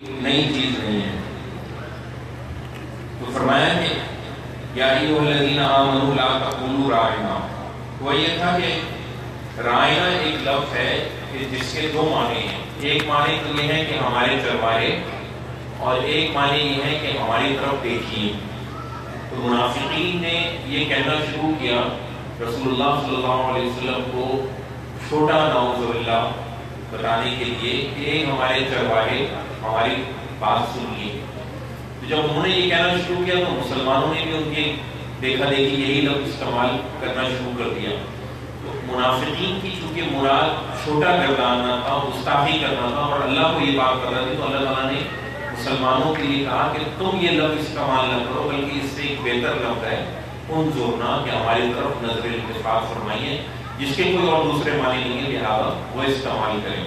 نئی چیز نہیں ہے. تو فرمایا کہ یا ایھا الذین آمنوا لا تقولوا راعنا. وہ یہ تھا کہ رائنا ایک لفظ ہے کہ جس کے دو معنی ہیں. ایک معنی تو یہ ہے کہ ہمارے چرواہے، اور ایک معنی یہ ہے کہ ہماری طرف دیکھیے. تو منافقین نے یہ کہنا شروع کیا رسول اللہ صلی اللہ علیہ وسلم کو چھوٹا نعوذ باللہ بتانے کے لیے کہ ایک ہمارے چرواہے ہماری بات سن لیے. تو جب انہوں نے یہ کہنا شروع کیا تو مسلمانوں نے بھی ان کی دیکھا دیکھی یہی لفظ استعمال کرنا شروع کر دیا. تو منافقین کی چونکہ مراد چھوٹا گرداننا تھا، گستاخی کرنا تھا، اور اللہ کو یہ بات کرنا تھی، تو اللہ تعالیٰ نے مسلمانوں کے لیے کہا کہ تم یہ لفظ استعمال نہ کرو، بلکہ اس سے ایک بہتر لفظ ہے انظرنا، کہ ہماری طرف نظر التفات فرمائیے، جس کے کوئی اور دوسرے معنی نہیں ہے، لہٰذا وہ استعمال کریں.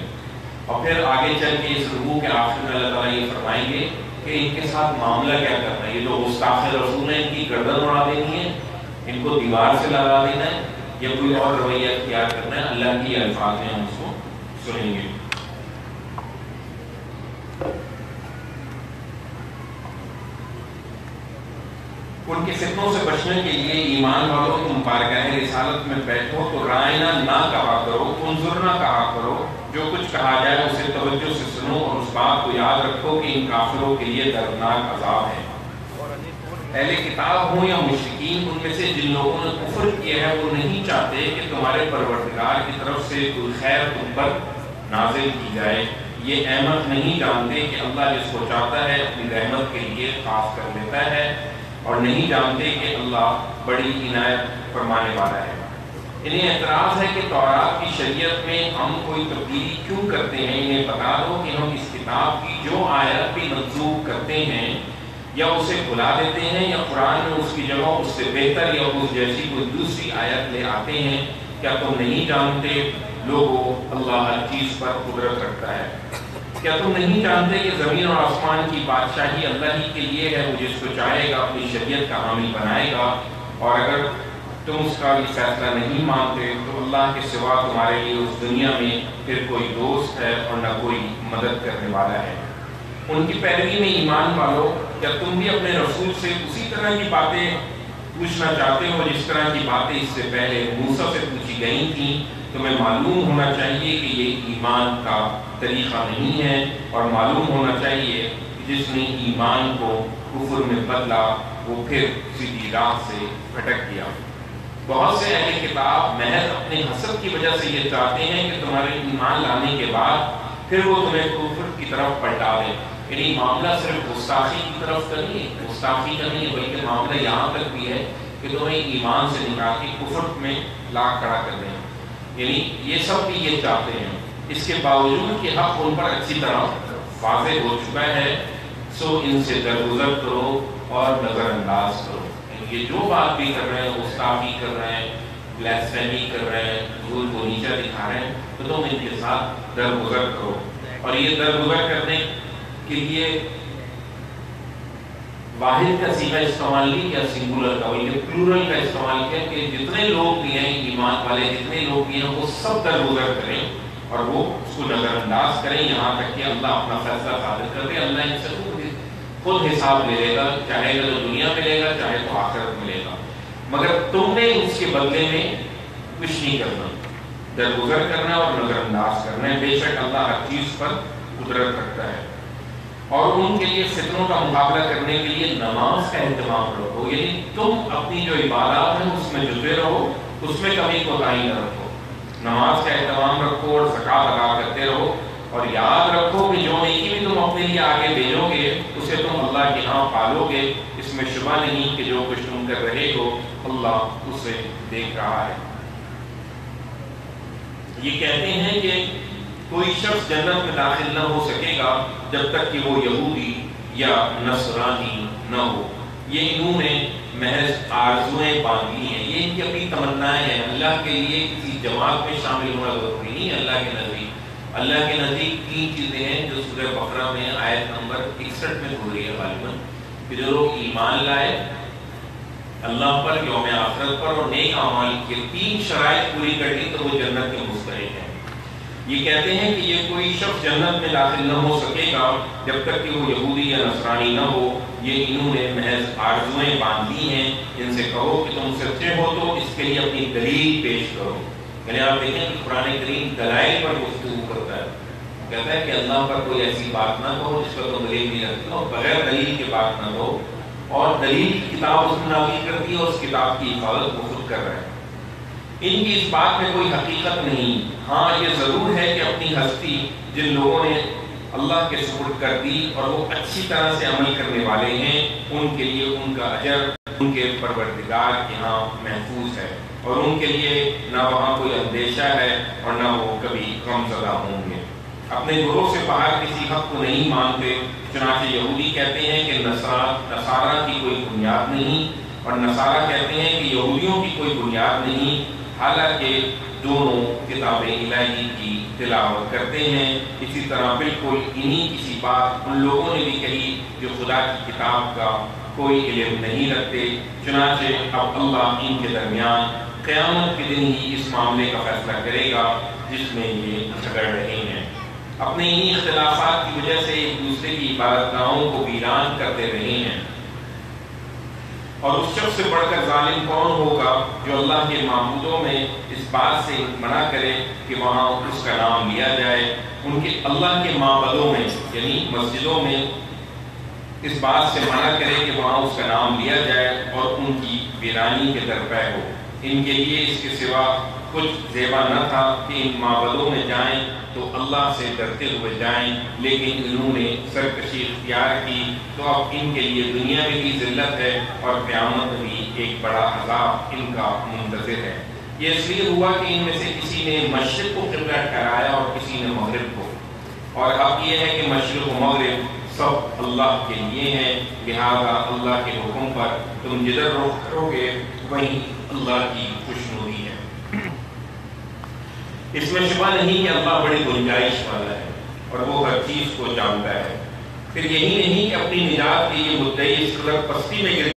اور پھر آگے چل کے اس رکوع کے آخر میں اللہ تعالیٰ یہ فرمائیں گے کہ ان کے ساتھ معاملہ کیا کرنا ہے. یہ جو گستاخ رسول ہیں، ان کی گردن اڑا دینی ہے، ان کو دیوار سے لگا دینا ہے، یا کوئی اور رویہ اختیار کرنا ہے. اللہ کی الفاظ ہیں، ہم اس کو سنیں گے. ان کے فتنوں سے بچنے کے لیے ایمان والوں تم بارگاہ رسالت میں بیٹھو تو رائنا نہ کہا کرو، انظرنا کہا کرو. جو کچھ کہا جائے اسے توجہ سے سنو، اور اس بات کو یاد رکھو کہ ان کافروں کے لیے دردناک عذاب ہے. اہل کتاب ہوں یا مشرکین، ان میں سے جن لوگوں نے کفر کیا ہے وہ نہیں چاہتے کہ تمہارے پروردگار کی طرف سے کوئی خیر تم پر نازل کی جائے. یہ احمد نہیں جانتے کہ اللہ جس کو چاہتا ہے اپنی رحمت کے لیے خاص کر لیتا ہے، اور نہیں جانتے کہ اللہ بڑی عنایت فرمانے والا ہے. انہیں اعتراض ہے کہ تورات کی شریعت میں ہم کوئی تبدیلی کیوں کرتے ہیں. انہیں بتا دو کہ ہم اس کتاب کی جو آیت بھی منسوخ کرتے ہیں یا اسے بھلا دیتے ہیں، یا قرآن میں اس کی جگہ اس سے بہتر یا اس جیسی کوئی دوسری آیت لے آتے ہیں. کیا تم نہیں جانتے لوگوں اللہ ہر چیز پر قدرت رکھتا ہے؟ کیا تم نہیں جانتے کہ زمین اور آسمان کی بادشاہی اللہ ہی کے لیے ہے؟ وہ جس کو چاہے گا اپنی شریعت کا حامی بنائے گا، اور اگر تم اس کا بھی فیصلہ نہیں مانتے تو اللہ کے سوا تمہارے لیے اس دنیا میں پھر کوئی دوست ہے اور نہ کوئی مدد کرنے والا ہے. ان کی پیروی میں ایمان والو، کیا تم بھی اپنے رسول سے اسی طرح کی باتیں پوچھنا چاہتے ہو جس طرح کی باتیں اس سے پہلے موسیٰ سے پوچھی گئی تھیں؟ تمہیں معلوم ہونا چاہیے کہ یہ ایمان کا طریقہ نہیں ہے، اور معلوم ہونا چاہیے کہ جس نے ایمان کو کفر میں بدلا وہ پھر سیدھی راہ سے بھٹک گیا. بہت سے اہل کتاب محض اپنے حسد کی وجہ سے یہ چاہتے ہیں کہ تمہارے ایمان لانے کے بعد پھر وہ تمہیں کفر کی طرف پلٹا دیں. یعنی معاملہ صرف گستاخی کی طرف کا نہیں ہے، گستاخی کا نہیں ہے، بلکہ معاملہ یہاں تک بھی ہے کہ تمہیں ایمان سے نکال کے کفر میں لا کھڑا کر دیں. یعنی یہ سب بھی یہ چاہتے ہیں. اس کے باوجود کہ حق ان پر اچھی طرح واضح ہو چکا ہے، سو ان سے درگزر کرو اور نظر انداز کرو. یہ جو بات بھی کر رہے ہیں، گستاخی کر رہے ہیں، بلیسفیمی کر رہے ہیں، حضور کو نیچا دکھا رہے ہیں، تو تم ان کے ساتھ درگزر کرو. اور یہ درگزر کرنے کے لیے واحد کا صیغہ استعمال نہیں کیا سنگولر کا، بلکہ پلورل کا استعمال کیا کہ جتنے لوگ بھی ہیں ایمان والے، جتنے لوگ بھی ہیں وہ سب درگزر کریں اور وہ اس کو نظر انداز کریں، یہاں تک کہ اللہ اپنا فیصلہ صادر کر دے. اللہ ان سے خود حساب لے لے گا، چاہے گا تو دنیا میں لے گا، چاہے تو آخرت میں لے گا. مگر تم نے اس کے بدلے میں کچھ نہیں کرنا، درگزر کرنا اور نظر انداز کرنا ہے. بے شک اللہ ہر چیز پر قدرت رکھتا ہے. اور ان کے لیے فتنوں کا مقابلہ کرنے کے لیے نماز کا اہتمام رکھو. یعنی تم اپنی جو عبادات ہیں اس میں جٹے رہو، اس میں کمی کوتاہی نہ رکھو. نماز کا اہتمام رکھو اور زکوٰۃ ادا کرتے رہو، اور یاد رکھو کہ جو نیکی بھی تم اپنے لیے آگے بھیجو گے اسے تم اللہ کے ہاں پالو گے. اس میں شبہ نہیں کہ جو کچھ تم کر رہے ہو اللہ اسے دیکھ رہا ہے. یہ کہتے ہیں کہ کوئی شخص جنت میں داخل نہ ہو سکے گا جب تک کہ وہ یہودی یا نصرانی نہ ہو. یہ انہوں نے محض آرزویں باندھی ہیں، یہ ان کی اپنی تمنائیں ہیں. اللہ کے لیے کسی جماعت میں شامل ہونا ضروری نہیں ہے. اللہ کے نزدیک تین چیزیں ہیں جو سورہ بقرہ میں آیت نمبر 61 میں ہو رہی ہے غالباً، کہ جو لوگ ایمان لائے اللہ پر، یوم آخرت پر اور نیک اعمال کی تین شرائط پوری کر لی تو وہ جنت کے مستحق ہیں. یہ کہتے ہیں کہ یہ کوئی شخص جنت میں داخل نہ ہو سکے گا جب تک کہ وہ یہودی یا نصرانی نہ ہو، یہ انہوں نے محض آرزوئیں باندھی ہیں، ان سے کہو کہ تم سچے ہو تو اس کے لیے اپنی دلیل پیش کرو۔ یعنی آپ دیکھیں کہ قرآن کریم دلائل پر گفتگو کرتا ہے، کہتا ہے کہ اللہ پر کوئی ایسی بات نہ کہو جس پر تم دلیل نہیں رکھتے ہو، بغیر دلیل کے بات نہ کہو، اور دلیل کی کتاب اس نے نازل کر دی ہے اور اس کتاب کی حفاظت وہ خود کر رہا ہے۔ ان کی اس بات میں کوئی حقیقت نہیں، ہاں یہ ضرور ہے کہ اپنی ہستی جن لوگوں نے اللہ کے سپرد کر دی اور وہ اچھی طرح سے عمل کرنے والے ہیں، ان کے لیے ان کا اجر ان کے پروردگار کے ہاں محفوظ ہے، اور ان کے لیے نہ وہاں کوئی اندیشہ ہے اور نہ وہ کبھی غم زدہ ہوں گے۔ اپنے گروہ سے باہر کسی حق کو نہیں مانتے، چنانچہ یہودی کہتے ہیں کہ نصارہ کی کوئی بنیاد نہیں، اور نصارہ کہتے ہیں کہ یہودیوں کی کوئی بنیاد نہیں، حالانکہ دونوں کتاب الہی کی تلاوت کرتے ہیں۔ اسی طرح بالکل انہی کسی بات ان لوگوں نے بھی کہی جو خدا کی کتاب کا کوئی علم نہیں رکھتے، چنانچہ اب اللہ ان کے درمیان قیامت کے دن ہی اس معاملے کا فیصلہ کرے گا جس میں یہ جھگڑ رہے ہیں۔ اپنے انہی اختلافات کی وجہ سے ایک دوسرے کی عبادت گاہوں کو ویران کرتے رہے ہیں، اور اس شخص سے بڑھ کر ظالم کون ہوگا جو اللہ کے معبودوں میں اس بات سے منع کرے کہ وہاں اس کا نام لیا جائے، ان کے اللہ کے معبدوں میں یعنی مسجدوں میں اس بات سے منع کرے کہ وہاں اس کا نام لیا جائے اور ان کی ویرانی کے درپے ہو۔ ان کے لیے اس کے سوا کچھ زیبا نہ تھا کہ ان معبدوں میں جائیں تو اللہ سے ڈرتے ہوئے جائیں، لیکن انہوں نے سرکشی اختیار کی تو اب ان کے لیے دنیا میں بھی ذلت ہے اور قیامت میں بھی ایک بڑا عذاب ان کا منتظر ہے۔ یہ اس لیے ہوا کہ ان میں سے کسی نے مشرق کو قبلہ ٹھہرایا اور کسی نے مغرب کو، اور اب یہ ہے کہ مشرق و مغرب سب اللہ کے لیے ہیں، لہذا اللہ کے حکم پر تم جدھر رخ کرو گے وہیں اللہ کی خوشنودی ہے۔ اس میں شبہ نہیں کہ اللہ بڑی گنجائش والا ہے اور وہ ہر چیز کو جانتا ہے۔ پھر یہی نہیں کہ اپنی نجات کے یہ مدعی اس قدر پستی میں گر،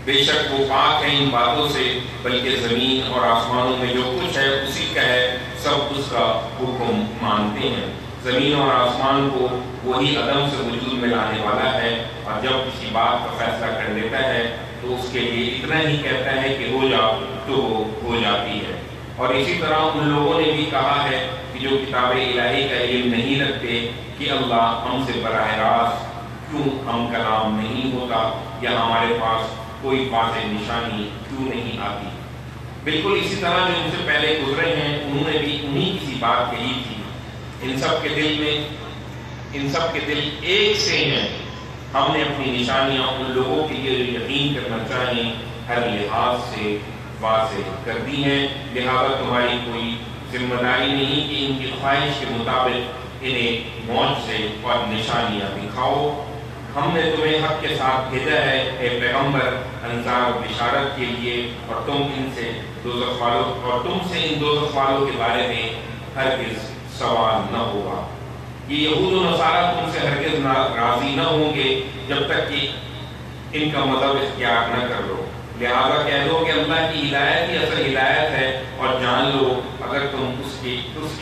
بے شک وہ پاک ہے ان باتوں سے، بلکہ زمین اور آسمانوں میں جو کچھ ہے اسی کا ہے، سب اس کا حکم مانتے ہیں۔ زمین اور آسمان کو وہی عدم سے وجود میں لانے والا ہے، اور جب کسی بات کا فیصلہ کر لیتا ہے تو اس کے لیے اتنا ہی کہتا ہے کہ ہو جا تو وہ ہو جاتی ہے۔ اور اسی طرح ان لوگوں نے بھی کہا ہے کہ جو کتاب الہی کا علم نہیں رکھتے کہ اللہ ہم سے براہ راست کیوں ہم کلام نہیں ہوتا یا ہمارے پاس کوئی واضح نشانی کیوں نہیں آتی۔ بالکل اسی طرح جو ان سے پہلے گزرے ہیں انہوں نے بھی انہی کسی بات کہی تھی۔ ان سب کے دل ایک سے ہیں، ہم نے اپنی نشانیاں ان لوگوں کے لیے جو یقین کرنا چاہیں ہر لحاظ سے واضح کر دی ہیں، لہذا تمہاری کوئی ذمہ داری نہیں کہ ان کی خواہش کے مطابق انہیں معجزے اور نشانیاں دکھاؤ۔ ہم نے تمہیں حق کے ساتھ بھیجا ہے اے پیغمبر، انذار و بشارت کے لیے، اور تم سے ان دوزخ والوں کے بارے میں ہرگز سوال نہ ہوگا۔ یہ یہود و نصارہ تم سے ہرگز راضی نہ ہوں گے جب تک کہ ان کا مذہب اختیار نہ کر لو، لہذا کہہ دو کہ اللہ کی ہدایت ہی اصل ہدایت ہے، اور جان لو اگر تم اس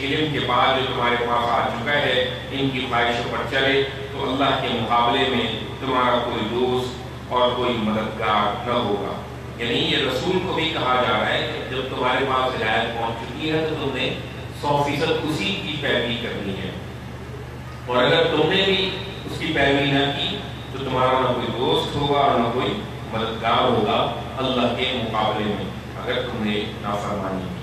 علم کے بعد جو تمہارے پاس آ چکا ہے ان کی خواہشوں پر چلے تو اللہ کے مقابلے میں تمہارا کوئی دوست اور کوئی مددگار نہ ہوگا۔ یعنی یہ رسول کو بھی کہا جا رہا ہے کہ جب تمہارے پاس ہدایت پہنچ چکی ہے تو تم نے 100% اسی کی پیروی کرنی ہے، اور اگر تم نے بھی اس کی پیروی نہ کی تو تمہارا نہ کوئی دوست ہوگا اور نہ کوئی مددگار ہوگا اللہ کے مقابلے میں اگر تم نے نافرمانی کی۔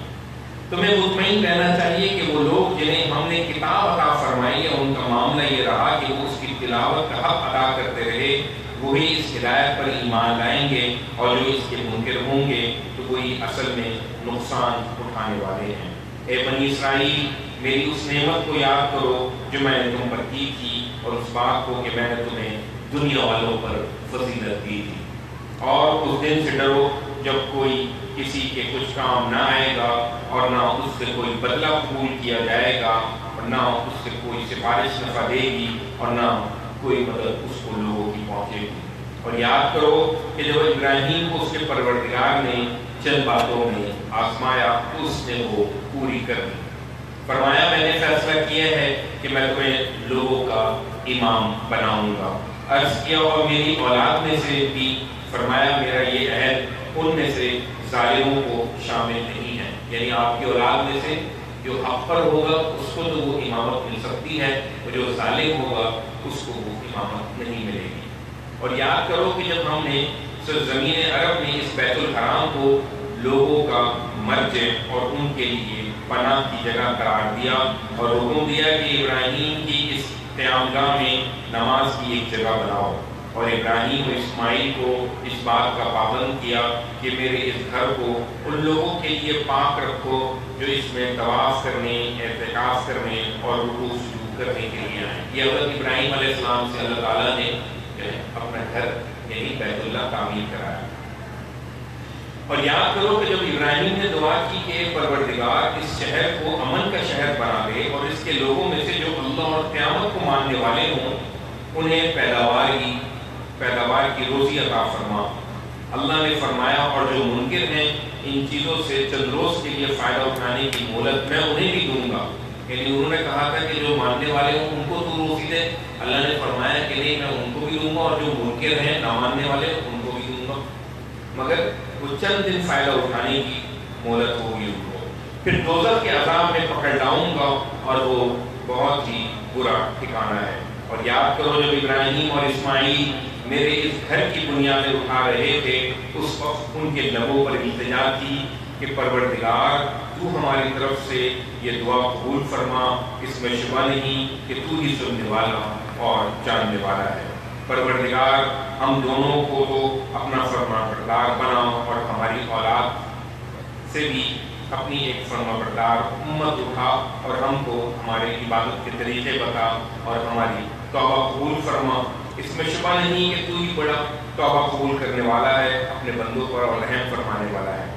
تمہیں مطمئن رہنا چاہیے کہ وہ لوگ جنہیں ہم نے کتاب عطا فرمائی ہے ان کا معاملہ یہ رہا کہ وہ اس کی تلاوت کا حق ادا کرتے رہے، وہی اس ہدایت پر ایمان لائیں گے، اور جو اس کے منکر ہوں گے تو وہی اصل میں نقصان اٹھانے والے ہیں۔ اے بنی اسرائیل، میری اس نعمت کو یاد کرو جو میں نے تم پر کی تھی، اور اس بات کو کہ میں نے تمہیں دنیا والوں پر فضیلت دی تھی، اور اس دن سے ڈرو جب کوئی کسی کے کچھ کام نہ آئے گا، اور نہ اس سے کوئی بدلہ قبول کیا جائے گا، اور نہ اس سے کوئی سفارش نفع دے گی، اور نہ کوئی مدد اس کو لوگوں کی پہنچے گی۔ اور یاد کرو کہ جب ابراہیم کو اس کے پروردگار نے چند باتوں میں آزمایا تو اس نے وہ پوری کر دی۔ فرمایا میں نے فیصلہ کیا ہے کہ میں تمہیں لوگوں کا امام بناؤں گا۔ عرض کیا اور میری اولاد میں سے بھی؟ فرمایا میرا یہ عہد ان میں سے ظالموں کو شامل نہیں ہے، یعنی آپ کی اولاد میں سے جو حق پر ہوگا اس کو تو وہ امامت مل سکتی ہے، اور جو ظالم ہوگا اس کو وہ امامت نہیں ملے گی۔ اور یاد کرو کہ جب ہم نے سرزمین عرب میں اس بیت الحرام کو لوگوں کا مرجع اور ان کے لیے پناہ کی جگہ قرار دیا اور حکم دیا کہ ابراہیم کی اس قیامگاہ میں نماز کی ایک جگہ بناؤ، اور ابراہیم و اسماعیل کو اس بات کا پابند کیا کہ میرے اس گھر کو ان لوگوں کے لیے پاک رکھو جو اس میں طواف کرنے، اعتکاف کرنے اور رکوع سجود کرنے کے لیے آئیں۔ یہ حضرت ابراہیم علیہ السلام سے اللہ تعالیٰ نے اپنا گھر یعنی بیت اللہ تعمیر کرایا۔ اور یاد کرو کہ جب ابراہیم نے دعا کی کہ پروردگار اس شہر کو امن کا شہر بنا دے اور اس کے لوگوں میں سے جو اللہ اور قیامت کو ماننے والے ہوں انہیں پیداوار کی روزی عطا فرما، اللہ نے فرمایا اور جو منکر ہیں ان چیزوں سے چند روز کے لیے فائدہ اٹھانے کی مہلت میں انہیں بھی دوں گا۔ یعنی انہوں نے کہا تھا کہ جو ماننے والے ہوں ان کو تو روزی دے، اللہ نے فرمایا کہ نہیں میں ان کو بھی دوں گا، اور جو منکر ہیں نہ ماننے والے ان کو بھی دوں گا، مگر وہ چند دن فائدہ اٹھانے کی مہلت ہوگی ان کو، پھر دوزخ کے عذاب میں پکڑ لاؤں گا اور وہ بہت ہی برا ٹھکانہ ہے۔ اور یاد کرو جب ابراہیم اور اسماعیل میرے اس گھر کی بنیادیں اٹھا رہے تھے اس وقت ان کے لبوں پر التجا تھی کہ پروردگار تو ہماری طرف سے یہ دعا قبول فرما، اس میں شبہ نہیں کہ تو ہی سننے والا اور جاننے والا ہے۔ پروردگار ہم دونوں کو تو اپنا فرما بردار بنا اور ہماری اولاد سے بھی اپنی ایک فرما بردار امت اٹھا اور ہم کو ہمارے عبادت کے طریقے بتا اور ہماری توبہ قبول فرما، اس میں شبہ نہیں کہ تو ہی بڑا توبہ قبول کرنے والا ہے، اپنے بندوں پر اور رحم فرمانے والا ہے۔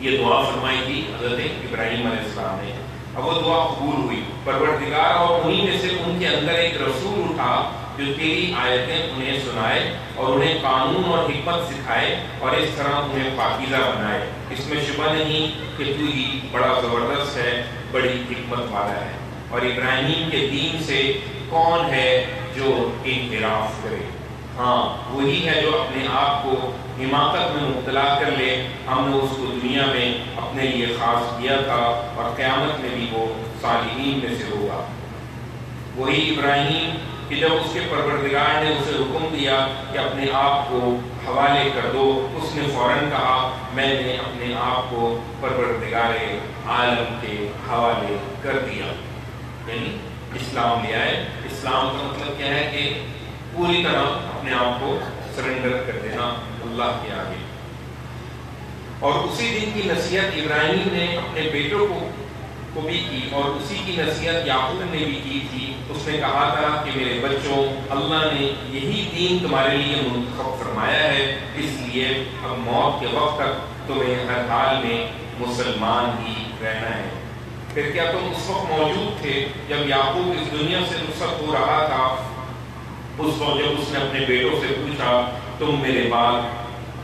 یہ دعا فرمائی تھی حضرت ابراہیم علیہ السلام نے، اب وہ دعا قبول ہوئی۔ پروردگار اور انہی میں سے ان کے اندر ایک رسول اٹھا جو تیری آیتیں انہیں سنائے اور انہیں قانون اور حکمت سکھائے اور اس طرح انہیں پاکیزہ بنائے، اس میں شبہ نہیں کہ تو ہی بڑا زبردست ہے، بڑی حکمت والا ہے۔ اور ابراہیم کے دین سے کون ہے جو انحراف کرے؟ ہاں وہی ہے جو اپنے آپ کو حماقت میں مبتلا کر لے۔ ہم نے اس کو دنیا میں اپنے لیے خاص کیا تھا اور قیامت میں بھی وہ صالحین میں سے ہوگا۔ وہی ابراہیم کہ جب اس کے پروردگار نے اسے حکم دیا کہ اپنے آپ کو حوالے کر دو، اس نے فوراً کہا میں نے اپنے آپ کو پروردگار عالم کے حوالے کر دیا، یعنی اسلام لے آئے۔ اسلام کا مطلب کیا ہے کہ پوری طرح اپنے آپ کو سرنڈر کر دینا اللہ کے آگے۔ اور اسی دن کی نصیحت ابراہیم نے اپنے بیٹوں کو بھی کی اور اسی کی نصیحت یعقوب نے بھی کی تھی۔ اس نے کہا تھا کہ میرے بچوں، اللہ نے یہی دین تمہارے لیے منتخب فرمایا ہے، اس لیے اب موت کے وقت تک تمہیں ہر حال میں مسلمان ہی رہنا ہے۔ پھر کیا تم اس وقت موجود تھے جب یعقوب اس دنیا سے رخصت ہو رہا تھا؟ اس وقت جب اس نے اپنے بیٹوں سے پوچھا تم میرے بعد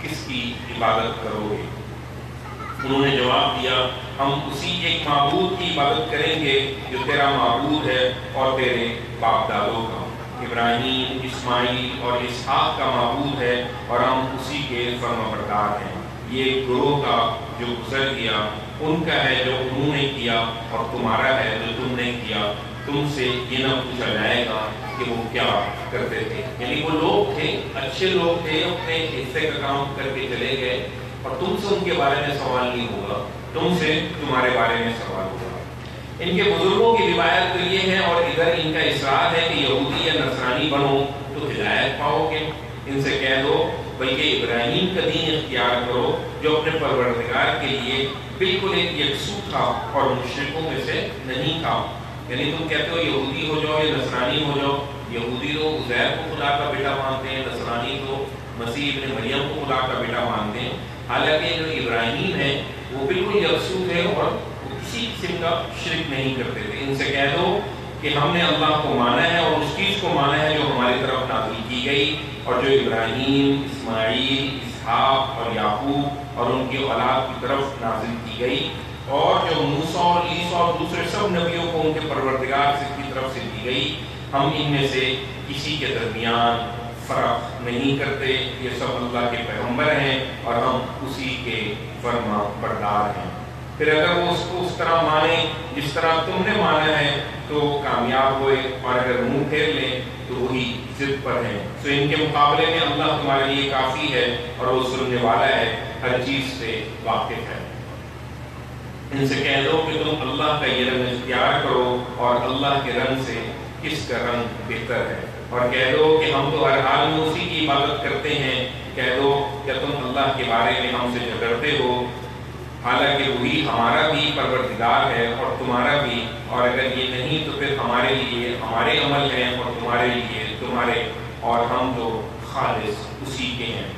کس کی عبادت کرو گے؟ انہوں نے جواب دیا ہم اسی ایک معبود کی عبادت کریں گے جو تیرا معبود ہے اور تیرے باپ دادوں کا، ابراہیم، اسماعیل اور اسحاق کا معبود ہے اور ہم اسی کے فرما بردار ہیں۔ یہ گروہ کا جو گزر گیا ان کا ہے جو انہوں نے کیا اور تمہارا ہے جو تم نے کیا، تم سے یہ نہ پوچھا جائے گا کہ وہ کیا کرتے تھے۔ یعنی وہ لوگ تھے، اچھے لوگ تھے، اپنے حصے کا کام کر کے چلے گئے اور تم سے ان کے بارے میں سوال نہیں ہوگا، تم سے تمہارے بارے میں سوال ہوگا۔ ان کے بزرگوں کی روایت تو یہ ہے اور ادھر ان کا اصرار ہے کہ یہودی یا نصرانی بنو تو ہدایت پاؤ گے۔ ان سے کہہ دو بلکہ ابراہیم کا دین اختیار کرو جو اپنے پروردگار کے لیے بالکل ایک یکسو تھا اور مشرکوں میں سے نہیں تھا۔ یعنی تم کہتے ہو یہودی ہو جاؤ یا نصرانی ہو جاؤ، یہودی تو عزیر کو خدا کا بیٹا مانتے ہیں، نصرانی تو مسیح ابن مریم کو خدا کا بیٹا مانتے ہیں، حالانکہ جو ابراہیم ہے وہ بالکل یکسو تھے اور کسی قسم کا شرک نہیں کرتے تھے۔ ان سے کہہ دو کہ ہم نے اللہ کو مانا ہے اور اس چیز کو مانا ہے جو ہماری طرف نازل کی گئی اور جو ابراہیم، اسماعیل، اسحاق اور یعقوب اور ان کی اولاد کی طرف نازل کی گئی، اور جو موسیٰ اور عیسیٰ اور دوسرے سب نبیوں کو ان کے پروردگار سے کی طرف سے دی گئی، ہم ان میں سے کسی کے درمیان فرق نہیں کرتے، یہ سب اللہ کے پیغمبر ہیں اور ہم اسی کے فرما بردار ہیں۔ پھر اگر وہ اس کو اس طرح مانیں جس طرح تم نے مانا ہے تو کامیاب ہوئے، اور اگر منہ پھیر لیں تو وہی ضد پر ہیں۔ سو ان کے مقابلے میں اللہ تمہارے لیے کافی ہے اور وہ سننے والا ہے، ہر چیز سے واقف ہے۔ ان سے کہہ دو کہ تم اللہ کا یہ رنگ اختیار کرو اور اللہ کے رنگ سے کس کا رنگ بہتر ہے، اور کہہ دو کہ ہم تو ہر حال میں اسی کی عبادت کرتے ہیں۔ کہہ دو کیا تم اللہ کے بارے میں ہم سے جھگڑتے ہو، حالانکہ وہی ہمارا بھی پروردگار ہے اور تمہارا بھی، اور اگر یہ نہیں تو پھر ہمارے لیے ہمارے عمل ہیں اور تمہارے لیے تمہارے، اور ہم تو خالص اسی کے ہیں۔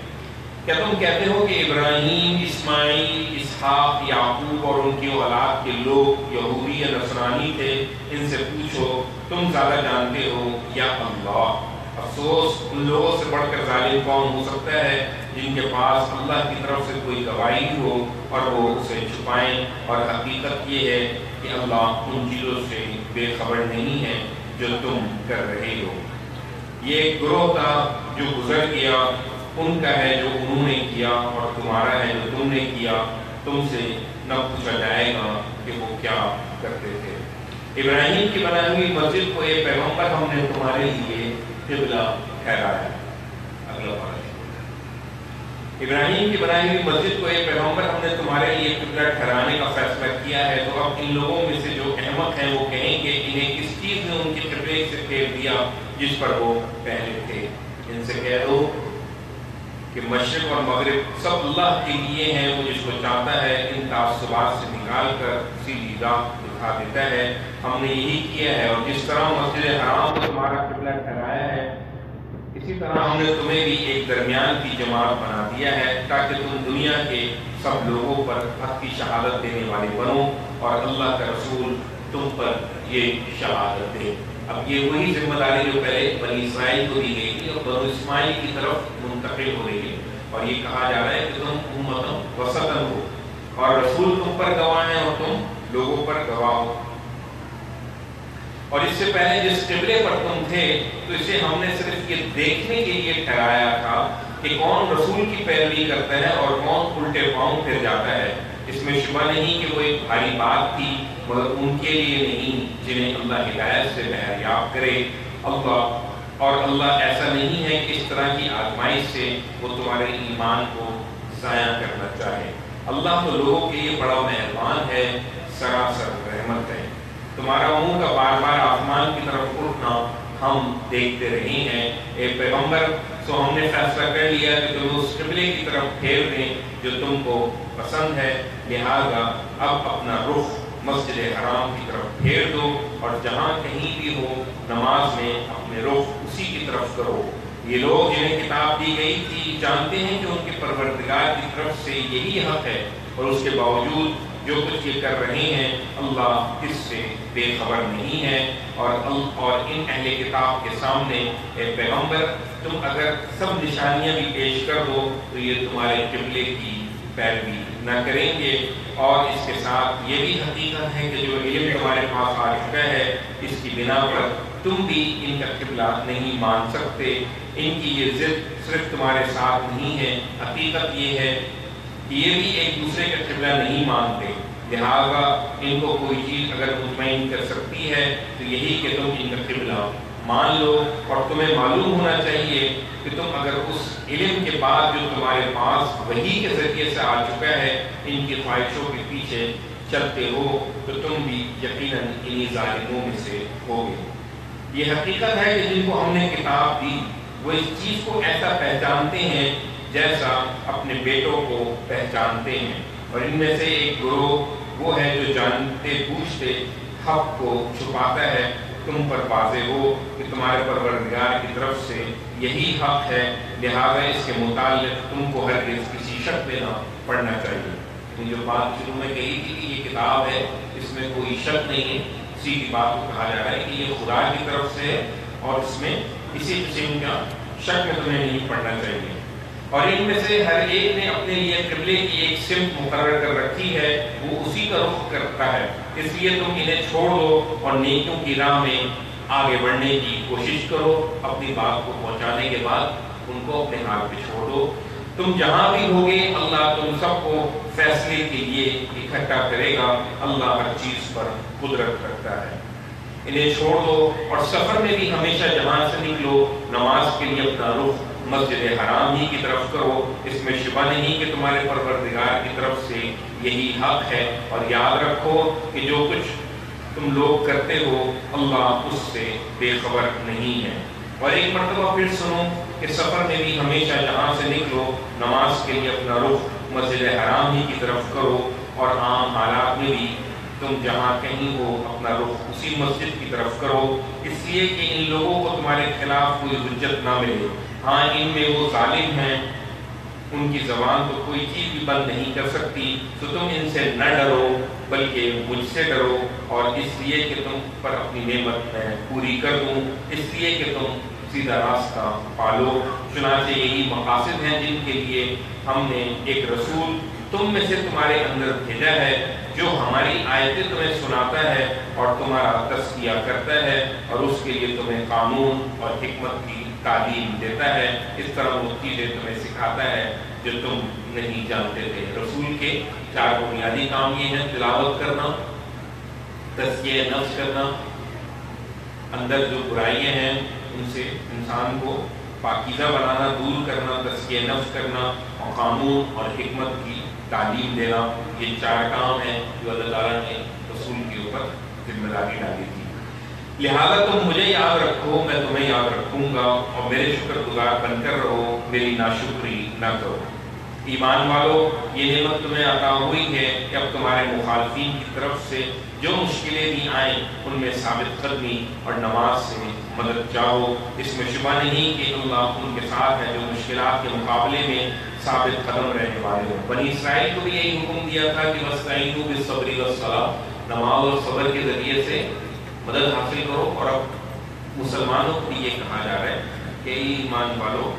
کیا تم کہتے ہو کہ ابراہیم، اسماعیل، اسحاق، یعقوب اور ان کی اولاد کے لوگ یہودی یا نصرانی تھے؟ ان سے پوچھو تم زیادہ جانتے ہو یا اللہ؟ افسوس ان لوگوں سے بڑھ کر ظالم کون ہو سکتا ہے جن کے پاس اللہ کی طرف سے کوئی گواہی ہو اور وہ اسے چھپائیں، اور حقیقت یہ ہے کہ اللہ ان چیزوں سے بے خبر نہیں ہے جو تم کر رہے ہو۔ یہ ایک گروہ تھا جو گزر گیا، ان کا ہے جو انہوں نے کیا اور تمہارا ہے جو تم نے کیا، تم سے نہ پوچھا جائے گا کہ وہ کیا کرتے تھے۔ ابراہیم کی بنائی ہوئی مسجد کو اے پیغمبر ہم نے تمہارے لیے قبلہ ٹھہرایا۔ اگلا پارہ، ابراہیم کی بنائی ہوئی مسجد کو اے پیغمبر ہم نے تمہارے لیے قبلہ ٹھہرانے کا فیصلہ کیا ہے، تو اب ان لوگوں میں سے جو احمق ہیں وہ کہیں گے انہیں کس چیز نے ان کے قبلے سے پھیر دیا جس پر وہ پہلے تھے۔ ان سے کہہ دو کہ مشرق اور مغرب سب اللہ کے لیے ہیں، وہ جس کو چاہتا ہے ان تعصبات سے نکال کر سیدھی راہ دکھا دیتا ہے۔ ہم نے یہی کیا ہے، اور جس طرح مسجد حرام کو تمہارا قبلہ ٹھہرایا ہے اسی طرح ہم نے تمہیں بھی ایک درمیان کی جماعت بنا دیا ہے، تاکہ تم دنیا کے سب لوگوں پر حق کی شہادت دینے والے بنو اور اللہ کا رسول تم پر یہ شہادت دے۔ اب یہ وہی ذمہ داری جو پہلے بنی اسرائیل کو دی گئی تھی اور بنو اسماعیل کی طرف منتقل ہو رہی ہے، اور یہ کہا جا رہا ہے کہ تم امت وسطاً ہو اور رسول تم پر گواہ ہیں اور تم لوگوں پر گواہ ہو۔ اور اس سے پہلے جس قبلے پر تم تھے تو اسے ہم نے صرف یہ دیکھنے کے لیے ٹھہرایا تھا کہ کون رسول کی پیروی کرتا ہے اور کون الٹے پاؤں پھر جاتا ہے۔ اس میں شبہ نہیں کہ وہ ایک بھاری بات تھی، مگر ان کے لیے نہیں جنہیں اللہ ہدایت سے بہریاب کرے۔ اللہ ایسا نہیں ہے کہ اس طرح کی آزمائش سے وہ تمہارے ایمان کو ضائع کرنا چاہے۔ اللہ تو لوگوں کے لیے بڑا مہربان ہے، سراسر رحمت ہے۔ تمہارا منہ کا بار بار آسمان کی طرف اٹھنا ہم دیکھتے رہے ہیں۔ اے پیغمبر، سو ہم نے فیصلہ کر لیا کہ تم اس قبلے کی طرف پھیر دیں جو تم کو پسند ہے، لہذا اب اپنا رخ مسجد حرام کی طرف پھیر دو، اور جہاں کہیں بھی ہو نماز میں اپنے رخ اسی کی طرف کرو۔ یہ لوگ جنہیں کتاب دی گئی تھی جانتے ہیں کہ ان کے پروردگار کی طرف سے یہی حق ہے، اور اس کے باوجود جو کچھ یہ کر رہے ہیں اللہ اس سے بے خبر نہیں ہے۔ اور ان اہل کتاب کے سامنے اے پیغمبر تم اگر سب نشانیاں بھی پیش کر دو تو یہ تمہارے قبلے کی پیروی نہ کریں گے، اور اس کے ساتھ یہ بھی حقیقت ہے کہ جو علم تمہارے پاس آ چکا ہے اس کی بنا پر تم بھی ان کا قبلہ نہیں مان سکتے۔ ان کی یہ ضد صرف تمہارے ساتھ نہیں ہے، حقیقت یہ ہے کہ یہ بھی ایک دوسرے کا قبلہ نہیں مانتے، لہذا ان کو کوئی چیز اگر مطمئن کر سکتی ہے تو یہی کہ تم ان کا قبلہ مان لو، اور تمہیں معلوم ہونا چاہیے کہ تم اگر اس علم کے بعد جو تمہارے پاس وحی کے ذریعے سے آ چکا ہے ان کی خواہشوں کے پیچھے چلتے ہو تو تم بھی یقیناً انہی ظالموں میں سے ہوگے۔ یہ حقیقت ہے کہ جن کو ہم نے کتاب دی وہ اس چیز کو ایسا پہچانتے ہیں جیسا اپنے بیٹوں کو پہچانتے ہیں، اور ان میں سے ایک گروہ وہ ہے جو جانتے بوجھتے حق کو چھپاتا ہے۔ تم پر واضح ہو کہ تمہارے پروردگار کی طرف سے یہی حق ہے، لہذا اس کے متعلق تم کو ہرگز کسی شک میں نہ پڑنا چاہیے۔ جو بات شروع میں کہی تھی کہ یہ کتاب ہے اس میں کوئی شک نہیں ہے، اسی کی بات کو کہا جا رہا ہے کہ یہ خدا کی طرف سے ہے، اور اس میں کسی قسم کا شک میں تمہیں نہیں پڑنا چاہیے۔ اور ان میں سے ہر ایک نے اپنے لیے قبلے کی ایک سمت مقرر کر رکھی ہے، وہ اسی کا رخ کرتا ہے، اس لیے تم انہیں چھوڑ دو اور نیکیوں کی راہ میں آگے بڑھنے کی کوشش کرو۔ اپنی بات کو پہنچانے کے بعد ان کو اپنے حال پہ چھوڑ دو۔ تم جہاں بھی ہوگے اللہ تم سب کو فیصلے کے لیے اکٹھا کرے گا، اللہ ہر چیز پر قدرت رکھتا ہے۔ انہیں چھوڑ دو اور سفر میں بھی ہمیشہ جہاں سے نکلو نماز کے لیے اپنا رخ مسجد حرام ہی کی طرف کرو، اس میں شبہ نہیں کہ تمہارے پروردگار کی طرف سے یہی حق ہے، اور یاد رکھو کہ جو کچھ تم لوگ کرتے ہو اللہ اس سے بے خبر نہیں ہے۔ اور ایک مرتبہ پھر سنو کہ سفر میں بھی ہمیشہ جہاں سے نکلو نماز کے لیے اپنا رخ مسجد حرام ہی کی طرف کرو، اور عام حالات میں بھی تم جہاں کہیں ہو اپنا رخ اسی مسجد کی طرف کرو، اس لیے کہ ان لوگوں کو تمہارے خلاف کوئی حجت نہ ملے۔ ہاں ان میں وہ ظالم ہیں، ان کی زبان تو کوئی چیز بھی بند نہیں کر سکتی، تو تم ان سے نہ ڈرو بلکہ مجھ سے ڈرو، اور اس لیے کہ تم پر اپنی نعمت میں پوری کر دوں، اس لیے کہ تم سیدھا راستہ پالو۔ چنانچہ یہی مقاصد ہیں جن کے لیے ہم نے ایک رسول تم میں سے تمہارے اندر بھیجا ہے، جو ہماری آیتیں تمہیں سناتا ہے اور تمہارا تزکیہ کرتا ہے، اور اس کے لیے تمہیں قانون اور حکمت کی تعلیم دیتا ہے، اس طرح وہ چیزیں تمہیں سکھاتا ہے جو تم نہیں جانتے تھے۔ رسول کے 4 بنیادی کام یہ ہیں: تلاوت کرنا، تزکیہ نفس کرنا، اندر جو برائیاں ہیں ان سے انسان کو پاکیزہ بنانا، دور کرنا، تزکیہ نفس کرنا، اور قانون اور حکمت کی تعلیم دینا۔ یہ 4 کام ہیں جو اللہ تعالیٰ نے رسول کے اوپر ذمہ داری ڈالی تھی۔ لہذا تم مجھے یاد رکھو، میں تمہیں یاد رکھوں گا، اور میرے شکر گزار بن کر رہو، میری ناشکری نہ کرو۔ ایمان والو، یہ نعمت تمہیں عطا ہوئی ہے کہ اب تمہارے مخالفین کی طرف سے جو مشکلیں بھی آئیں ان میں ثابت قدمی اور نماز سے مدد چاہو۔ اس میں شبہ نہیں کہ اللہ ان کے ساتھ ہے جو مشکلات کے مقابلے میں ثابت قدم رہنے والے ہوں۔ بنی اسرائیل کو بھی یہی حکم دیا تھا کہ وَاسْتَعِینُوا بِالصَّبْرِ وَالصَّلَاةِ، نماز اور صبر کے ذریعے سے مدد حاصل کرو۔ اور اب مسلمانوں کو بھی یہ کہا جا رہا ہے کہ ایمان والو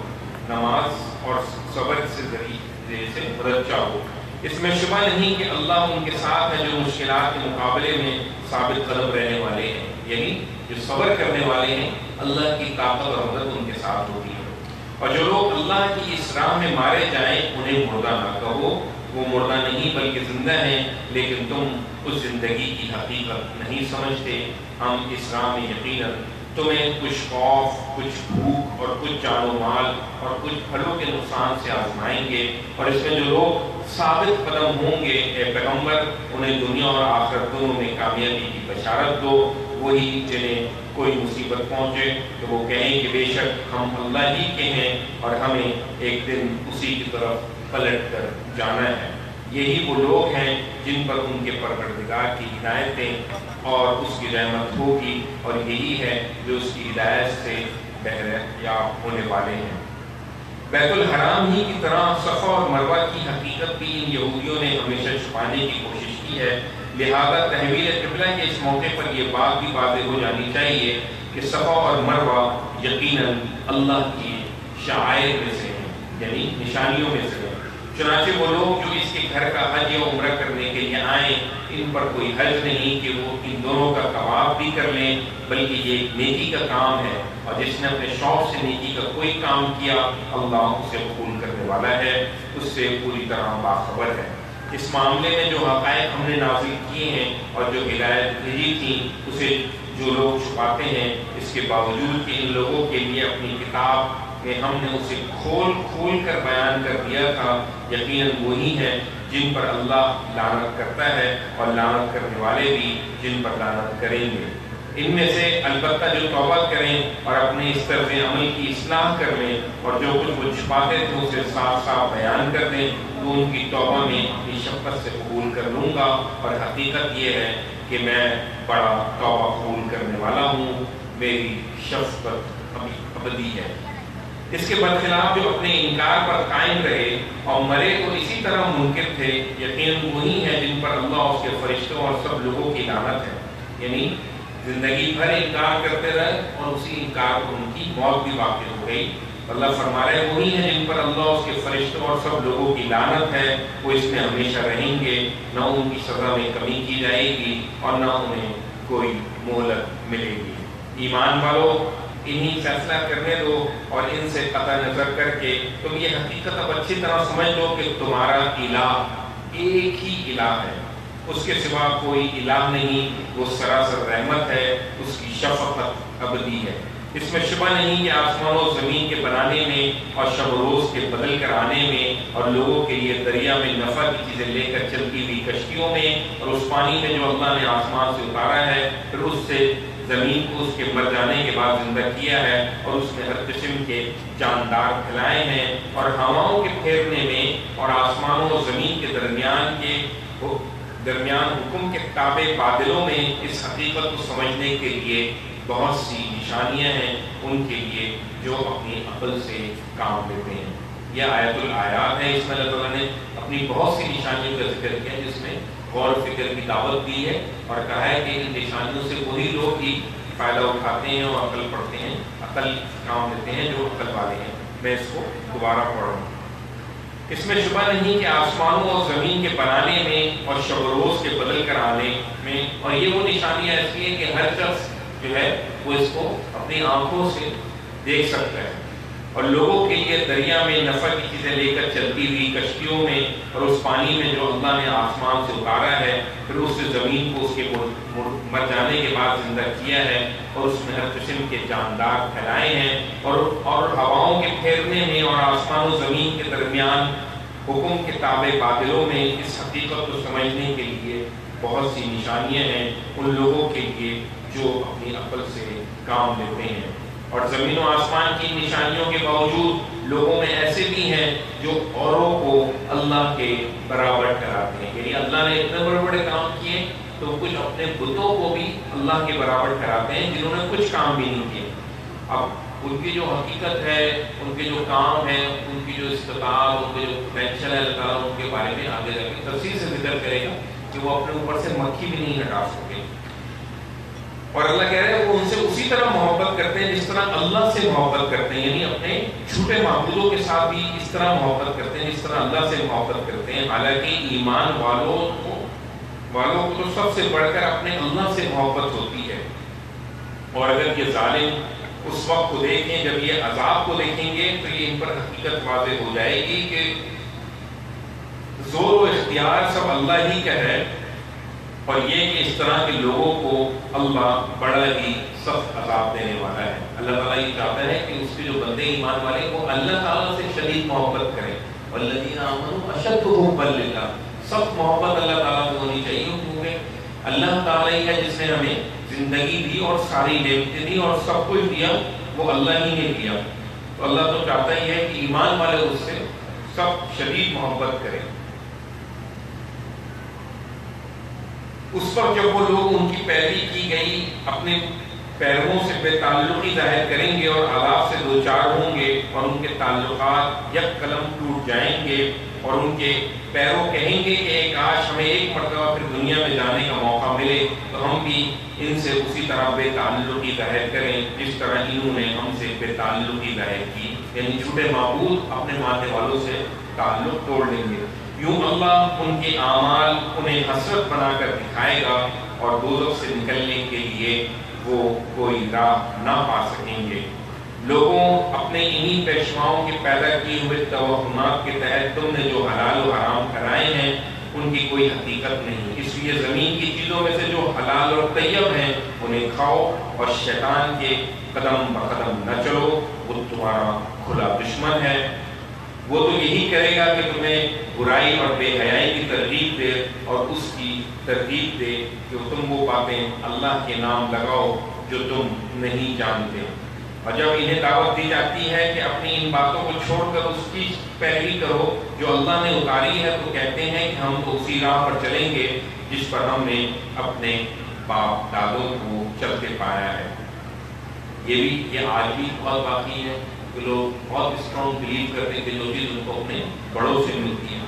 نماز اور صبر سے ذریعے سے مدد چاہو۔ اس میں شبہ نہیں کہ اللہ ان کے ساتھ ہے جو مشکلات کے مقابلے میں ثابت قدم رہنے والے ہیں، یعنی جو صبر کرنے والے ہیں اللہ کی طاقت اور مدد ان کے ساتھ ہوتی ہے۔ اور جو لوگ اللہ کی اس راہ میں مارے جائیں انہیں مردہ نہ کہو، وہ مردہ نہیں بلکہ زندہ ہیں، لیکن تم اس زندگی کی حقیقت نہیں سمجھتے۔ ہم اس راہ میں یقیناً تمہیں کچھ خوف، کچھ بھوک اور کچھ جان و مال اور کچھ پھلوں کے نقصان سے آزمائیں گے، اور اس میں جو لوگ ثابت قدم ہوں گے اے پیغمبر انہیں دنیا اور آخرت دونوں میں کامیابی کی بشارت دو۔ وہی جنہیں کوئی مصیبت پہنچے تو وہ کہیں کہ بے شک ہم اللہ ہی کے ہیں اور ہمیں ایک دن اسی کی طرف پلٹ کر جانا ہے۔ یہی وہ لوگ ہیں جن پر ان کے پروردگار کی ہدایتیں اور اس کی رحمت ہوگی، اور یہی ہے جو اس کی ہدایت سے بہریاب ہونے والے ہیں۔ بیت الحرام ہی کی طرح صفا اور مروہ کی حقیقت بھی ان یہودیوں نے ہمیشہ چھپانے کی کوشش کی ہے، لہذا تحویل قبلہ کے اس موقع پر یہ بات بھی واضح ہو جانی چاہیے کہ صفا اور مروہ یقیناً اللہ کی شعائر میں سے ہیں، یعنی نشانیوں میں سے ہیں۔ چنانچہ وہ لوگ جو اس کے گھر کا حج یا عمرہ کرنے کے لیے آئیں ان پر کوئی حج نہیں کہ وہ ان دونوں کا طواف بھی کر لیں، بلکہ یہ ایک نیکی کا کام ہے، اور جس نے اپنے شوق سے نیکی کا کوئی کام کیا اللہ اسے قبول کرنے والا ہے، اس سے پوری طرح باخبر ہے۔ اس معاملے میں جو حقائق ہم نے نازل کیے ہیں اور جو ہدایت بھیجی تھی اسے جو لوگ چھپاتے ہیں، اس کے باوجود کہ ان لوگوں کے لیے اپنی کتاب میں ہم نے اسے کھول کھول کر بیان کر دیا تھا، یقیناً وہی ہیں جن پر اللہ لعنت کرتا ہے اور لعنت کرنے والے بھی جن پر لعنت کریں گے۔ ان میں سے البتہ جو توبہ کریں اور اپنے اس طرز عمل کی اصلاح کر لیں اور جو کچھ وہ چھپاتے تھے اسے صاف صاف بیان کر دیں تو ان کی توبہ میں اپنی شفقت سے قبول کر لوں گا، اور حقیقت یہ ہے کہ میں بڑا توبہ قبول کرنے والا ہوں، میری شفقت ابدی ہے۔ اس کے برخلاف جو اپنے انکار پر قائم رہے اور مرے تو اسی طرح منکر تھے، یقیناً وہی ہیں جن پر اللہ اس کے فرشتوں اور سب لوگوں کی لعنت ہے، یعنی زندگی بھر انکار کرتے رہے اور اسی انکار پر ان کی موت بھی واقع ہو گئی۔ اللہ فرما رہے وہی ہیں جن پر اللہ اس کے فرشتوں اور سب لوگوں کی لعنت ہے، وہ اس میں ہمیشہ رہیں گے، نہ ان کی سزا میں کمی کی جائے گی اور نہ انہیں کوئی مہلت ملے گی۔ ایمان والو انہی فیصلہ کرنے دو اور ان سے قطع نظر کر کے تم یہ حقیقت اب اچھی طرح سمجھ لو کہ تمہارا الہ ایک ہی الہ ہے، اس کے سوا کوئی الہ نہیں، وہ سراسر رحمت ہے، اس کی شفقت ابدی ہے۔ اس میں شبہ نہیں کہ آسمان و زمین کے بنانے میں اور شب و روز کے بدل کر آنے میں اور لوگوں کے لیے دریا میں نفع کی چیزیں لے کر چلتی ہوئی کشتیوں میں اور اس پانی میں جو اللہ نے آسمان سے اتارا ہے، پھر اس سے زمین کو اس کے مر جانے کے بعد زندہ کیا ہے اور اس میں ہر قسم کے جاندار پھیلائے ہیں، اور ہواؤں کے پھیرنے میں اور آسمانوں و زمین کے درمیان حکم کے تابع بادلوں میں اس حقیقت کو سمجھنے کے لیے بہت سی نشانیاں ہیں ان کے لیے جو اپنی عقل سے کام لیتے ہیں۔ یہ آیت الآیات ہے، اس میں اللہ تعالیٰ نے اپنی بہت سی نشانیوں کا ذکر کیا جس میں غور و فکر کی دعوت دی ہے اور کہا ہے کہ ان نشانیوں سے وہی لوگ ہی فائدہ اٹھاتے ہیں اور عقل پڑھتے ہیں، عقل کام لیتے ہیں جو عقل والے ہیں۔ میں اس کو دوبارہ پڑھ رہا ہوں۔ اس میں شبہ نہیں کہ آسمانوں اور زمین کے بنانے میں اور شب و روز کے بدل کر آنے میں، اور یہ وہ نشانیاں ایسی ہیں کہ ہر شخص جو ہے وہ اس کو اپنی آنکھوں سے دیکھ سکتا ہے، اور لوگوں کے لیے دریا میں نفع کی چیزیں لے کر چلتی ہوئی کشتیوں میں اور اس پانی میں جو اللہ نے آسمان سے اتارا ہے، پھر اس سے زمین کو اس کے مر جانے کے بعد زندہ کیا ہے اور اس میں ہر قسم کے جاندار پھیلائے ہیں، اور ہواؤں کے پھیرنے میں اور آسمان و زمین کے درمیان حکم کے تابع بادلوں میں اس حقیقت کو سمجھنے کے لیے بہت سی نشانیاں ہیں ان لوگوں کے لیے جو اپنی عقل سے کام لیتے ہیں۔ اور زمین و آسمان کی نشانیوں کے باوجود لوگوں میں ایسے بھی ہیں جو اوروں کو اللہ کے برابر ٹھہراتے ہیں، یعنی اللہ نے اتنے بڑے بڑے کام کیے تو کچھ اپنے بتوں کو بھی اللہ کے برابر ٹھہراتے ہیں جنہوں نے کچھ کام بھی نہیں کیے۔ اب ان کی جو حقیقت ہے، ان کے جو کام ہے، ان کی جو استطاعت، ان کے جو پوٹینشل ہے، اللہ تعالیٰ ان کے بارے میں آگے جا کے تفصیل سے ذکر کرے گا کہ وہ اپنے اوپر سے مکھی بھی نہیں ہٹا سکتے۔ اور اللہ کہہ رہے ہیں وہ ان سے اسی طرح محبت کرتے ہیں جس طرح اللہ سے محبت کرتے ہیں، یعنی اپنے جھوٹے معبودوں کے ساتھ بھی اس طرح محبت کرتے ہیں جس طرح اللہ سے محبت کرتے ہیں۔ حالانکہ ایمان والوں کو تو سب سے بڑھ کر اپنے اللہ سے محبت ہوتی ہے۔ اور اگر یہ ظالم اس وقت کو دیکھیں جب یہ عذاب کو دیکھیں گے تو یہ ان پر حقیقت واضح ہو جائے گی کہ زور و اختیار سب اللہ ہی کا ہے، اور یہ کہ اس طرح کے لوگوں کو اللہ بڑا ہی سخت عذاب دینے والا ہے۔ اللہ تعالیٰ یہ چاہتا ہے کہ اس کے جو بندے ایمان والے وہ اللہ تعالیٰ سے شدید محبت کریں، والذین آمنوا اشد حبا للہ، سخت محبت اللہ تعالیٰ سے ہونی چاہیے، کیونکہ اللہ تعالیٰ ہی ہے جس نے ہمیں زندگی دی اور ساری نعمتیں دی اور سب کچھ دیا وہ اللہ ہی نے دیا، تو اللہ تو چاہتا ہی ہے کہ ایمان والے اس سے سب شدید محبت کریں۔ اس وقت جب وہ لوگ ان کی پیروی کی گئی اپنے پیرووں سے بے تعلقی ظاہر کریں گے اور عذاب سے دوچار ہوں گے اور ان کے تعلقات یک قلم ٹوٹ جائیں گے اور ان کے پیروں کہیں گے کہ کاش ہمیں ایک مرتبہ پھر دنیا میں جانے کا موقع ملے تو ہم بھی ان سے اسی طرح بے تعلقی ظاہر کریں جس طرح انہوں نے ہم سے بے تعلقی ظاہر کی، یعنی جھوٹے معبود اپنے ماننے والوں سے تعلق توڑ لیں گے۔ یوں اللہ ان کے اعمال انہیں حسرت بنا کر دکھائے گا اور دوزخ سے نکلنے کے لیے وہ کوئی راہ نہ پا سکیں گے۔ لوگوں اپنے انہی پیشواؤں کے پیدا کیے ہوئے توہمات کے تحت تم نے جو حلال و حرام کرائے ہیں ان کی کوئی حقیقت نہیں، اس لیے زمین کی چیزوں میں سے جو حلال اور طیب ہیں انہیں کھاؤ اور شیطان کے قدم بقدم نہ چلو، وہ تمہارا کھلا دشمن ہے۔ وہ تو یہی کرے گا کہ تمہیں برائی اور بے حیائی کی ترغیب دے اور اس کی ترغیب دے کہ تم وہ باتیں اللہ کے نام لگاؤ جو تم نہیں جانتے، اور جب انہیں دعوت دی جاتی ہے کہ اپنی ان باتوں کو چھوڑ کر اس کی پیروی کرو جو اللہ نے اتاری ہے تو کہتے ہیں کہ ہم تو اسی راہ پر چلیں گے جس پر ہم نے اپنے باپ دادوں کو چلتے پایا ہے۔ یہ آج بھی بہت باقی ہے کہ لوگ بہت اسٹرانگ بلیو کرتے ہیں کہ جو چیز ان کو اپنے بڑوں سے ملتی ہے۔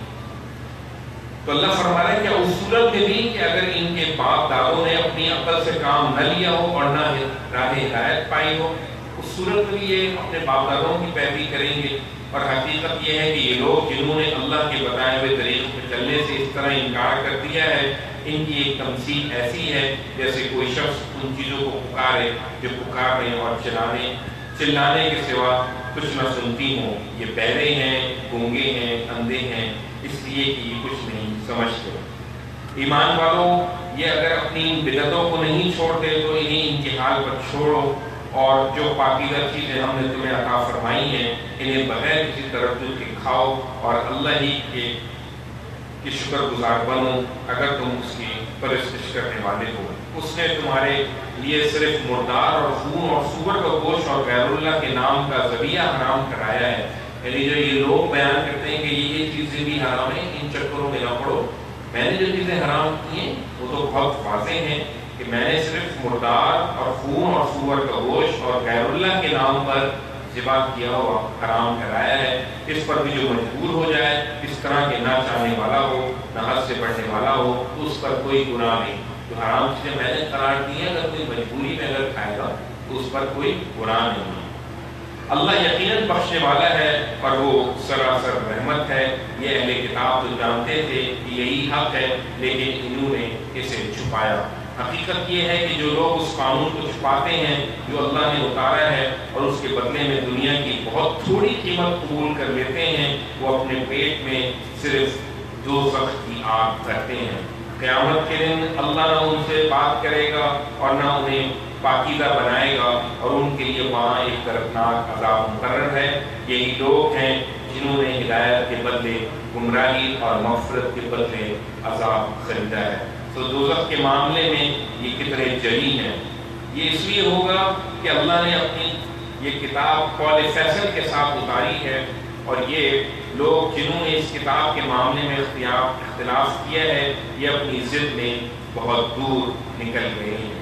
تو اللہ فرما رہا ہے کہ اس صورت میں بھی کہ اگر ان کے باپ دادوں نے اپنی عقل سے کام نہ لیا ہو اور نہ راہ ہدایت پائی ہو، اس اس صورت میں بھی یہ اپنے باپ دادوں کی پیروی کریں گے. اور حقیقت یہ ہے کہ یہ لوگ جنہوں نے اللہ کے بتائے ہوئے طریقے پہ چلنے سے اس طرح انکار کر دیا ہے، ان کی ایک تمثیل ایسی ہے جیسے کوئی شخص ان چیزوں کو پکارے جو پکار رہے ہیں اور چلانے کے سوا کچھ نہ سنتی ہوں. یہ بہرے ہیں، گونگے ہیں، اندھے ہیں، اس لیے کہ یہ کچھ نہیں سمجھتے. ایمان والوں، یہ اگر اپنی بدعتوں کو نہیں چھوڑتے تو انہیں ان کے حال پر چھوڑو، اور جو پاکیزہ چیزیں ہم نے تمہیں عطا فرمائی ہیں انہیں بغیر کسی تردد کے کھاؤ اور اللہ ہی کے شکر گزار بنو اگر تم اس کی پرستش کرنے والے ہو. اس نے تمہارے لیے صرف مردار اور خون اور سور کا گوشت اور غیر اللہ کے نام کا ذبیحہ حرام کرایا ہے. یعنی جو یہ لوگ بیان کرتے ہیں کہ یہ چیزیں بھی حرام ہیں، ان چکروں میں نہ پڑو. میں نے جو چیزیں حرام کی ہیں وہ تو بہت واضح ہیں کہ میں نے صرف مردار اور خون اور سور کا گوشت اور غیر اللہ کے نام پر ذبح کیا ہوا حرام کرایا ہے. اس پر بھی جو مجبور ہو جائے، اس طرح کے نہ چاہنے والا ہو، نہ حد سے بڑھنے والا ہو، تو اس پر کوئی گناہ نہیں. جو حرام چیزیں میں نے قرار دی ہیں اگر کوئی مجبوری میں اگر کھائے گا تو اس پر کوئی گناہ نہیں. اللہ یقیناً بخشنے والا ہے اور وہ سراسر رحمت ہے. یہ اہل کتاب جو جانتے تھے کہ یہی حق ہے لیکن انہوں نے اسے چھپایا. حقیقت یہ ہے کہ جو لوگ اس قانون کو چھپاتے ہیں جو اللہ نے اتارا ہے اور اس کے بدلے میں دنیا کی بہت تھوڑی قیمت قبول کر لیتے ہیں، وہ اپنے پیٹ میں صرف دوزخ کی آگ رکھتے ہیں. قیامت کے دن اللہ نہ ان سے بات کرے گا اور نہ انہیں پاکیزہ بنائے گا، اور ان کے لیے وہاں ایک دردناک عذاب مقرر ہے. یہی لوگ ہیں جنہوں نے ہدایت کے بدلے گمراہی اور مغفرت کے بدلے عذاب خریدا ہے. تو دوزخ کے معاملے میں یہ کتنے جلی ہیں. یہ اس لیے ہوگا کہ اللہ نے اپنی یہ کتاب قول فیصل کے ساتھ اتاری ہے، اور یہ لوگ جنہوں نے اس کتاب کے معاملے میں اختلاف کیا ہے یہ اپنی ضد میں بہت دور نکل گئے ہیں.